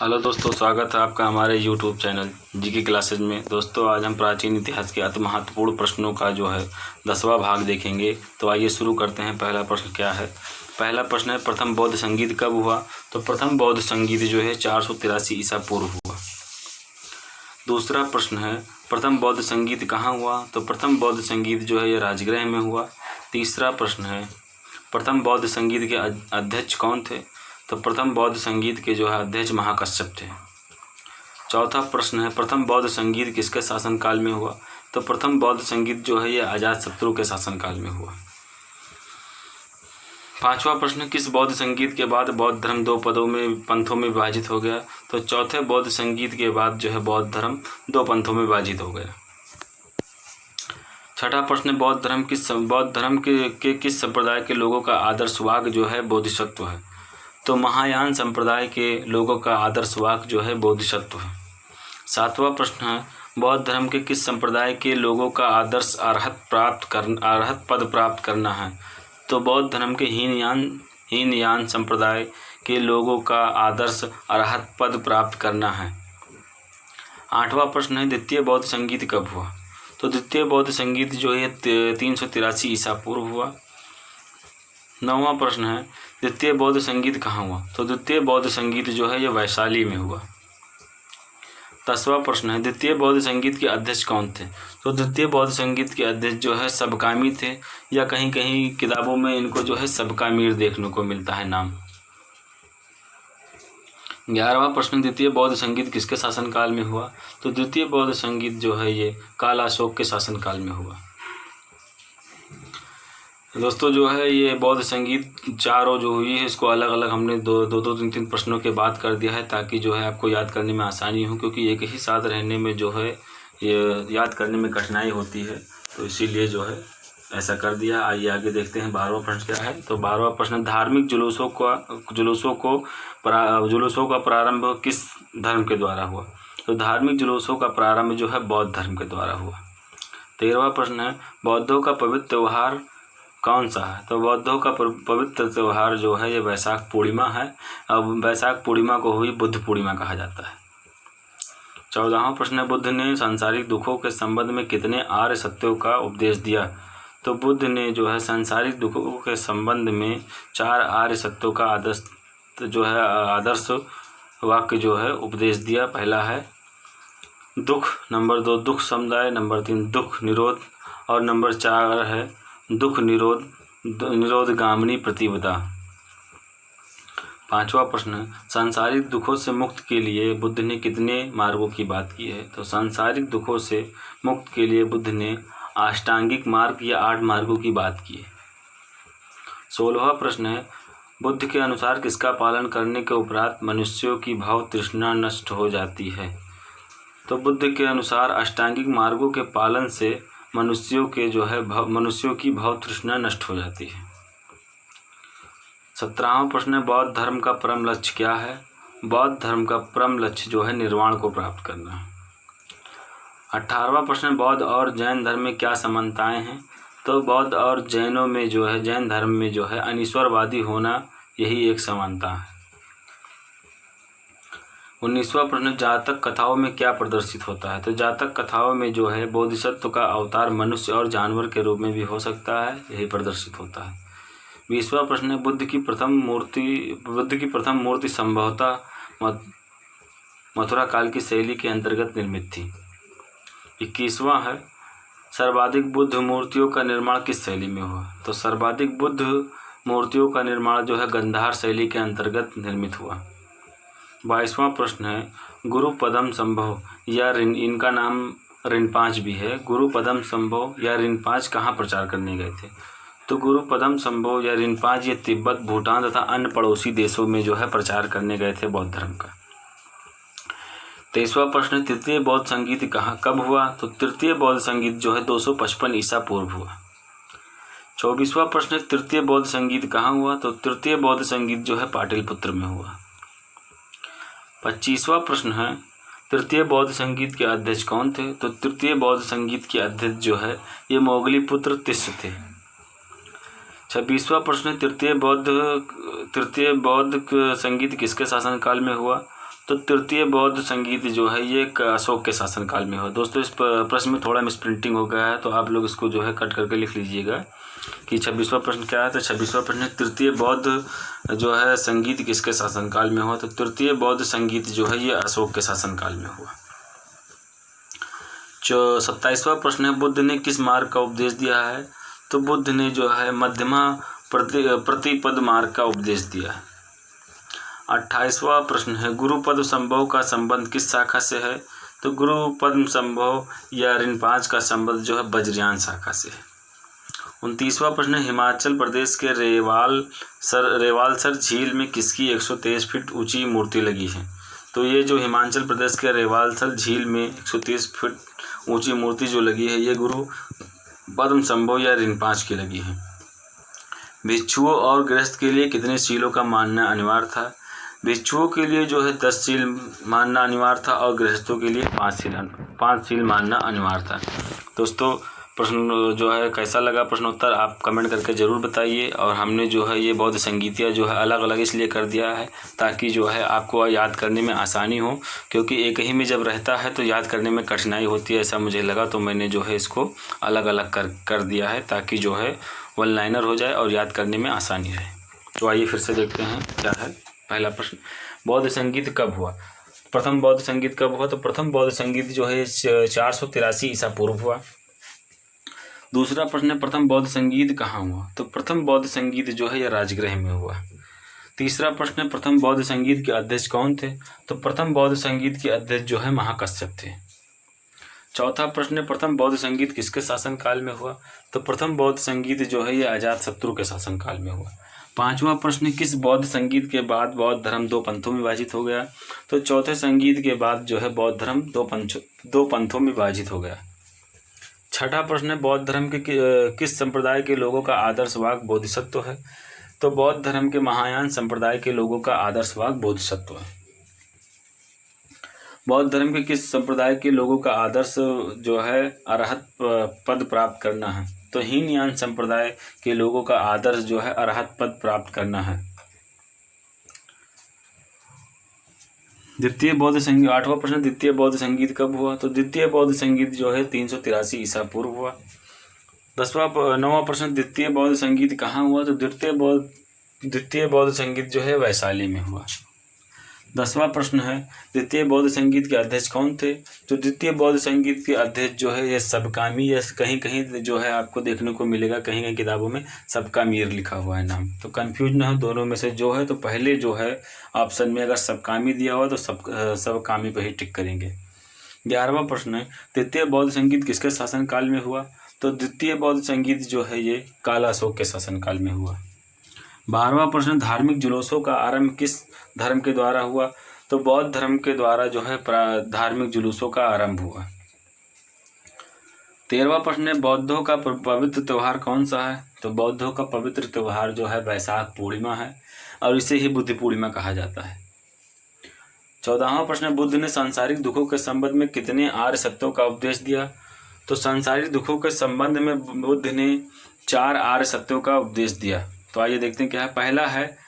Hello दोस्तों, स्वागत है आपका हमारे YouTube चैनल जीके क्लासेज में। दोस्तों, आज हम प्राचीन इतिहास के अति महत्वपूर्ण प्रश्नों का जो है 10वां भाग देखेंगे। तो आइए शुरू करते हैं। पहला प्रश्न क्या है? पहला प्रश्न है, प्रथम बौद्ध संगीत कब हुआ? तो प्रथम बौद्ध संगीत जो है 483 ईसा पूर्व हुआ। दूसरा प्रश्न है, प्रथम बौद्ध संगीत कहाँ हुआ? तो प्रथम बौद्ध संगीत जो है ये राजगृह में हुआ। तीसरा प्रश्न है, प्रथम बौद्ध संगीत के अध्यक्ष कौन थे? तो प्रथम बौद्ध संगीत के जो है अध्यक्ष महाकश्यप थे। चौथा प्रश्न है, प्रथम बौद्ध संगीत किसके शासनकाल में हुआ? तो प्रथम बौद्ध संगीत जो है ये अजातशत्रु के शासनकाल में हुआ। पांचवा प्रश्न, किस बौद्ध संगीत के बाद बौद्ध धर्म दो पंथों में विभाजित हो गया? तो चौथे बौद्ध संगीत के बाद जो है बौद्ध धर्म दो पंथों में विभाजित हो गया। छठा प्रश्न, बौद्ध धर्म के किस संप्रदाय के लोगों का आदर्श वाक्य जो है बोधिसत्व है? तो महायान संप्रदाय के लोगों का आदर्श वाक्य जो है बोधिसत्व है। सातवां प्रश्न है, बौद्ध धर्म के किस संप्रदाय के लोगों का आदर्श अरहत पद प्राप्त करना है? तो बौद्ध धर्म के हीनयान संप्रदाय के लोगों का आदर्श अरहत पद प्राप्त करना है। आठवां प्रश्न है, द्वितीय बौद्ध संगीत कब हुआ? तो द्वितीय बौद्ध संगीत जो है 383 ईसा पूर्व हुआ। नौवां प्रश्न है, द्वितीय बौद्ध संगीत कहाँ हुआ? तो द्वितीय बौद्ध संगीत जो है ये वैशाली में हुआ। 10वां प्रश्न है, द्वितीय बौद्ध संगीत के अध्यक्ष कौन थे? तो द्वितीय बौद्ध संगीत के अध्यक्ष जो है सबकामी थे, या कहीं कहीं किताबों में इनको जो है सबकामीर देखने को मिलता है नाम। 11वां प्रश्न, द्वितीय बौद्ध संगीत किसके शासनकाल में हुआ? तो द्वितीय बौद्ध संगीत जो है ये काल अशोक के शासनकाल में हुआ। दोस्तों, जो है ये बौद्ध संगीत चारों जो हुई है इसको अलग अलग हमने दो तीन प्रश्नों के बाद कर दिया है, ताकि जो है आपको याद करने में आसानी हो, क्योंकि एक ही साथ रहने में जो है ये याद करने में कठिनाई होती है, तो इसीलिए जो है ऐसा कर दिया। आइए आगे देखते हैं 12वां प्रश्न क्या है। तो 12वां प्रश्न, धार्मिक जुलूसों का प्रारंभ किस धर्म के द्वारा हुआ? तो धार्मिक जुलूसों का प्रारंभ जो है बौद्ध धर्म के द्वारा हुआ। 13वां प्रश्न है, बौद्धों का पवित्र त्यौहार कौन सा है? तो बौद्धों का पवित्र त्यौहार जो है ये वैशाख पूर्णिमा है। अब वैशाख पूर्णिमा को हुई बुद्ध पूर्णिमा कहा जाता है। 14वां प्रश्न है, बुद्ध ने सांसारिक दुखों के संबंध में कितने आर्य सत्यों का उपदेश दिया? तो बुद्ध ने जो है सांसारिक दुखों के संबंध में 4 आर्य सत्यों का आदर्श वाक्य जो है उपदेश दिया। पहला है दुख, नंबर 2 दुख समुदाय, नंबर 3 दुख निरोध, और नंबर 4 है दुख निरोधगामिनी प्रतिपदा। 5वां प्रश्न, सांसारिक दुखों से मुक्त के लिए बुद्ध ने कितने मार्गों की बात की है? तो सांसारिक दुखों से मुक्त के लिए बुद्ध ने अष्टांगिक मार्ग या 8 मार्गों की बात की है। 16वां प्रश्न है, बुद्ध के अनुसार किसका पालन करने के उपरांत मनुष्यों की भाव तृष्णा नष्ट हो जाती है? तो बुद्ध के अनुसार अष्टांगिक मार्गों के पालन से मनुष्यों की भाव तृष्णा नष्ट हो जाती है। 17वां प्रश्न है, बौद्ध धर्म का परम लक्ष्य क्या है? बौद्ध धर्म का परम लक्ष्य जो है निर्वाण को प्राप्त करना है। 18वां प्रश्न, बौद्ध और जैन धर्म में क्या समानताएं हैं? तो बौद्ध और जैन धर्म में जो है अनीश्वरवादी होना यही एक समानता है। 19वां प्रश्न, जातक कथाओं में क्या प्रदर्शित होता है? तो जातक कथाओं में जो है बोधिसत्व का अवतार मनुष्य और जानवर के रूप में भी हो सकता है, यही प्रदर्शित होता है। 20वां प्रश्न, बुद्ध की प्रथम मूर्ति संभवतः मथुरा काल की शैली के अंतर्गत निर्मित थी। 21वां है, सर्वाधिक बुद्ध मूर्तियों का निर्माण किस शैली में हुआ? तो सर्वाधिक बुद्ध मूर्तियों का निर्माण जो है गंधार शैली के अंतर्गत निर्मित हुआ। 22वां प्रश्न है, गुरु पदम संभव या इनका नाम रिनपांच भी है, गुरु पदम संभव या रिनपांच कहाँ प्रचार करने गए थे? तो गुरु पदम संभव या रिनपांच ये तिब्बत, भूटान तथा अन्य पड़ोसी देशों में जो है प्रचार करने गए थे बौद्ध धर्म का। 23वां प्रश्न, तृतीय बौद्ध संगीत कब हुआ? तो तृतीय बौद्ध संगीत जो है 255 ईसा पूर्व हुआ। 24वां प्रश्न, तृतीय बौद्ध संगीत कहाँ हुआ? तो तृतीय बौद्ध संगीत जो है पाटलिपुत्र में हुआ। 25वां प्रश्न है, तृतीय बौद्ध संगीत के अध्यक्ष कौन थे? तो तृतीय बौद्ध संगीत के अध्यक्ष जो है ये मोगलीपुत्र तिस्स थे। 26वां प्रश्न, तृतीय बौद्ध संगीत किसके शासनकाल में हुआ? तो तृतीय बौद्ध संगीत जो है ये अशोक के शासनकाल में हुआ। दोस्तों इस प्रश्न में थोड़ा मिसप्रिंटिंग हो गया है, तो आप लोग इसको जो है कट करके लिख लीजिएगा कि 26वां प्रश्न क्या है। तो 26वां प्रश्न तृतीय बौद्ध जो है संगीत किसके शासनकाल में हुआ। तो तृतीय बौद्ध संगीत जो है ये अशोक के शासनकाल में हुआ। 27वां प्रश्न है बुद्ध ने किस मार्ग का उपदेश दिया है। तो बुद्ध ने जो है मध्यमा प्रतिपद मार्ग का उपदेश दिया है। 28वां प्रश्न है गुरुपद संभव का संबंध किस शाखा से है। तो गुरुपद संभव या रिनपांच का संबंध जो है वज्रयान शाखा से है। 29वां प्रश्न है हिमाचल प्रदेश के रेवालसर झील में किसकी 123 फीट ऊंची मूर्ति लगी है। तो ये जो हिमाचल प्रदेश के रेवालसर झील में 130 फीट ऊंची मूर्ति जो लगी है ये गुरु पद्म संभव या रिनपांच की लगी है। भिक्षुओं और गृहस्थ के लिए कितने शीलों का मानना अनिवार्य था। भिक्षुओं के लिए जो है 10 शील मानना अनिवार्य था और गृहस्थों के लिए 5 शील मानना अनिवार्य था। दोस्तों प्रश्न जो है कैसा लगा प्रश्नोत्तर आप कमेंट करके ज़रूर बताइए। और हमने जो है ये बौद्ध संगीतिया जो है अलग अलग इसलिए कर दिया है ताकि जो है आपको याद करने में आसानी हो, क्योंकि एक ही में जब रहता है तो याद करने में कठिनाई होती है, ऐसा मुझे लगा तो मैंने जो है इसको अलग अलग कर दिया है ताकि जो है वन लाइनर हो जाए और याद करने में आसानी रहे। तो आइए फिर से देखते हैं क्या है। पहला प्रश्न बौद्ध संगीत कब हुआ। प्रथम बौद्ध संगीत कब हुआ। तो प्रथम बौद्ध संगीत जो है 483 ईसा पूर्व हुआ। दूसरा प्रश्न है प्रथम बौद्ध संगीत कहाँ हुआ। तो प्रथम बौद्ध संगीत जो है यह राजगृह में हुआ। तीसरा प्रश्न है प्रथम बौद्ध संगीत के अध्यक्ष कौन थे। तो प्रथम बौद्ध संगीत के अध्यक्ष जो है महाकश्यप थे। चौथा प्रश्न है प्रथम बौद्ध संगीत किसके शासनकाल में हुआ। तो प्रथम बौद्ध संगीत जो है यह अजातशत्रु के शासनकाल में हुआ। पांचवा प्रश्न किस बौद्ध संगीत के बाद बौद्ध धर्म 2 पंथों में विभाजित हो गया। तो चौथे संगीत के बाद जो है बौद्ध धर्म 2 पंथों में विभाजित हो गया। छठा प्रश्न है बौद्ध धर्म के किस संप्रदाय के लोगों का आदर्शवाद बोधिसत्व है। तो बौद्ध धर्म के महायान संप्रदाय के लोगों का आदर्शवाद बोधिसत्व है। बौद्ध धर्म के किस संप्रदाय के लोगों का आदर्श जो है अरहत पद प्राप्त करना है। तो हीनयान संप्रदाय के लोगों का आदर्श जो है अरहत पद प्राप्त करना है। द्वितीय बौद्ध संगीत 8वां प्रश्न द्वितीय बौद्ध संगीत कब हुआ। तो द्वितीय बौद्ध संगीत जो है 383 ईसा पूर्व हुआ। 9वां प्रश्न द्वितीय बौद्ध संगीत कहाँ हुआ। तो द्वितीय बौद्ध संगीत जो है वैशाली में हुआ। 10वां प्रश्न है द्वितीय बौद्ध संगीत के अध्यक्ष कौन थे। तो द्वितीय बौद्ध संगीत के अध्यक्ष जो है ये सबकामी, या कहीं कहीं जो है आपको देखने को मिलेगा, कहीं कहीं किताबों में सबकामीर लिखा हुआ है नाम, तो कंफ्यूज ना हो दोनों में से जो है। तो पहले जो है ऑप्शन में अगर सबकामी दिया हुआ तो सबकामी पर ही टिक करेंगे। 11वां प्रश्न है द्वितीय बौद्ध संगीत किसके शासनकाल में हुआ। तो द्वितीय बौद्ध संगीत जो है ये काला अशोक के शासनकाल में हुआ। 12वां प्रश्न धार्मिक जुलूसों का आरंभ किस धर्म के द्वारा हुआ। तो बौद्ध धर्म के द्वारा जो है धार्मिक जुलूसों का आरंभ हुआ। 13वां प्रश्न है बौद्धों का पवित्र त्यौहार कौन सा है। तो बौद्धों का पवित्र त्यौहार जो है वैशाख पूर्णिमा है और इसे ही बुद्ध पूर्णिमा कहा जाता है। 14वां प्रश्न बुद्ध ने सांसारिक दुखों के संबंध में कितने आर्य सत्यों का उपदेश दिया। तो सांसारिक दुखों के संबंध में बुद्ध ने 4 आर्य सत्यों का उपदेश दिया। तो आइए देखते हैं क्या है। पहला है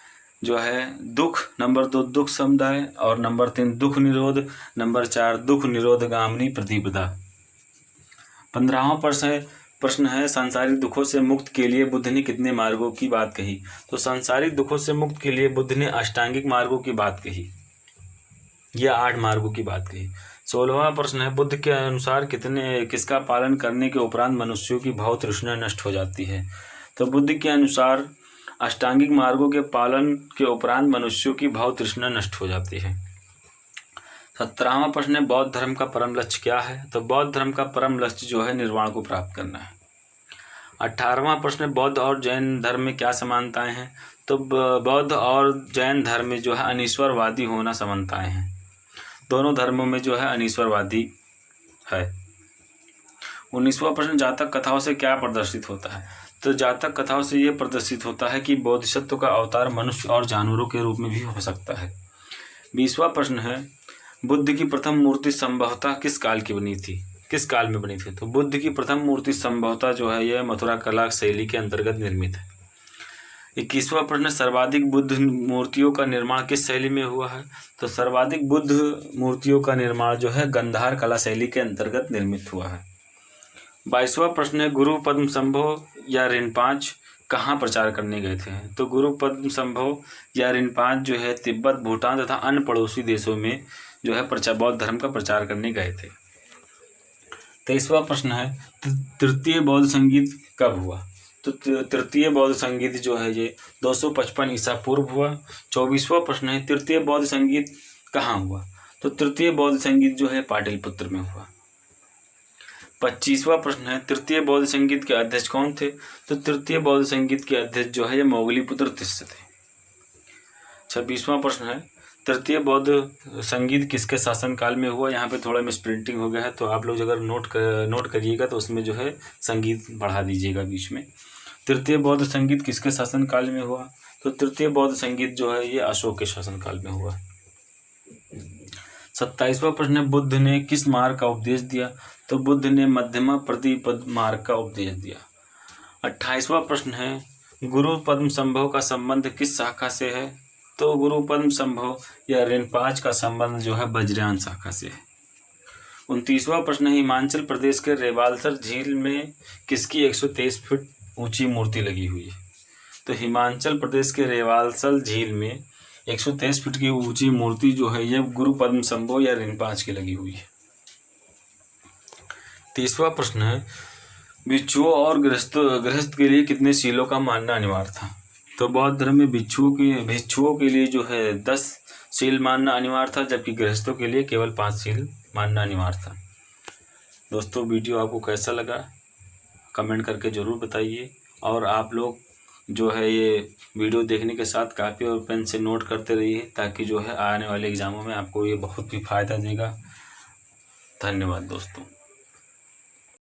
जो है दुख, नंबर 2 दुख समुदाय, और नंबर 3 दुख निरोध, नंबर 4 दुख निरोध गामिनी प्रतिपदा। 15वां प्रश्न है सांसारिक दुखों से मुक्त के लिए बुद्ध ने कितने मार्गों की बात कही। तो सांसारिक दुखों से मुक्त के लिए बुद्ध ने अष्टांगिक मार्गों की बात कही या 8 मार्गों की बात कही। 16वां प्रश्न है बुद्ध के अनुसार किसका पालन करने के उपरांत मनुष्यों की भाव तृष्णा नष्ट हो जाती है। तो बुद्ध के अनुसार अष्टांगिक मार्गों के पालन के उपरांत मनुष्यों की भाव तृष्णा नष्ट हो जाती है। 17वां प्रश्न है बौद्ध धर्म का परम लक्ष्य क्या है। तो बौद्ध धर्म का परम लक्ष्य जो है निर्वाण को प्राप्त करना है। 18वां प्रश्न है बौद्ध और जैन धर्म में क्या समानताएं हैं। तो बौद्ध और जैन धर्म में जो है अनीश्वरवादी होना समानताएं हैं। दोनों धर्मों में जो है अनीश्वरवादी है। 19वां प्रश्न जातक कथाओं से क्या प्रदर्शित होता है। तो जातक कथाओं से ये प्रदर्शित होता है कि बोधिसत्व का अवतार मनुष्य और जानवरों के रूप में भी हो सकता है। 20वां प्रश्न है बुद्ध की प्रथम मूर्ति संभवतः किस काल की बनी थी, किस काल में बनी थी। तो बुद्ध की प्रथम मूर्ति संभवतः जो है यह मथुरा कला शैली के अंतर्गत निर्मित है। 21वां प्रश्न, सर्वाधिक बुद्ध मूर्तियों का निर्माण किस शैली में हुआ है? तो सर्वाधिक बुद्ध मूर्तियों का निर्माण जो है गंधार कला शैली के अंतर्गत निर्मित हुआ है। 22वां प्रश्न है, गुरु पद्म संभव या रिनपांच कहाँ प्रचार करने गए थे? तो गुरु पद्म संभव या रिनपांच जो है तिब्बत, भूटान तथा अन्य पड़ोसी देशों में जो है बौद्ध धर्म का प्रचार करने गए थे। 23वां प्रश्न है, तृतीय बौद्ध संगीत कब हुआ? तो तृतीय बौद्ध संगीत जो है ये 255 ईसा पूर्व हुआ। 24वां प्रश्न है, तृतीय बौद्ध संगीत कहाँ हुआ? तो तृतीय बौद्ध संगीत जो है पाटलिपुत्र में हुआ। 25वां प्रश्न है, तृतीय बौद्ध संगीत के अध्यक्ष कौन थे? तो तृतीय बौद्ध संगीत के अध्यक्ष जो है ये मोगलीपुत्र तिस्स थे। 26वां प्रश्न है, तृतीय बौद्ध संगीत किसके शासनकाल में हुआ? यहाँ पे थोड़ा मिसप्रिंटिंग हो गया है, तो आप लोग अगर नोट करिएगा तो उसमें जो है संगीत बढ़ा दीजिएगा बीच में। तृतीय बौद्ध संगीत किसके शासनकाल में हुआ? तो तृतीय बौद्ध संगीत जो है ये अशोक के शासनकाल में हुआ। 27वां प्रश्न है, बुद्ध ने किस मार्ग का उपदेश दिया? तो बुद्ध ने मध्यमा प्रतिपद मार्ग का उपदेश दिया। 28वां प्रश्न है, गुरु पद्म संभव का संबंध किस शाखा से है? तो गुरु पद्म संभव या रिनपांच का संबंध जो है वज्रयान शाखा से है। 29वां प्रश्न है, हिमाचल प्रदेश के रेवालसर झील में किसकी 123 फीट ऊंची मूर्ति लगी हुई है? तो हिमाचल प्रदेश के रेवालसर झील में 123 फीट की ऊंची मूर्ति जो है यह गुरु पद्म संभव या रिनपांच की लगी हुई है। 30वां प्रश्न है, भिक्षुओं और गृहस्थ के लिए कितने शीलों का मानना अनिवार्य था? तो बौद्ध धर्म में भिक्षुओं के लिए जो है 10 शील मानना अनिवार्य था, जबकि गृहस्थों के लिए केवल 5 शील मानना अनिवार्य था। दोस्तों, वीडियो आपको कैसा लगा कमेंट करके ज़रूर बताइए, और आप लोग जो है ये वीडियो देखने के साथ कॉपी और पेन से नोट करते रहिए, ताकि जो है आने वाले एग्ज़ामों में आपको ये बहुत भी फ़ायदा देगा। धन्यवाद दोस्तों।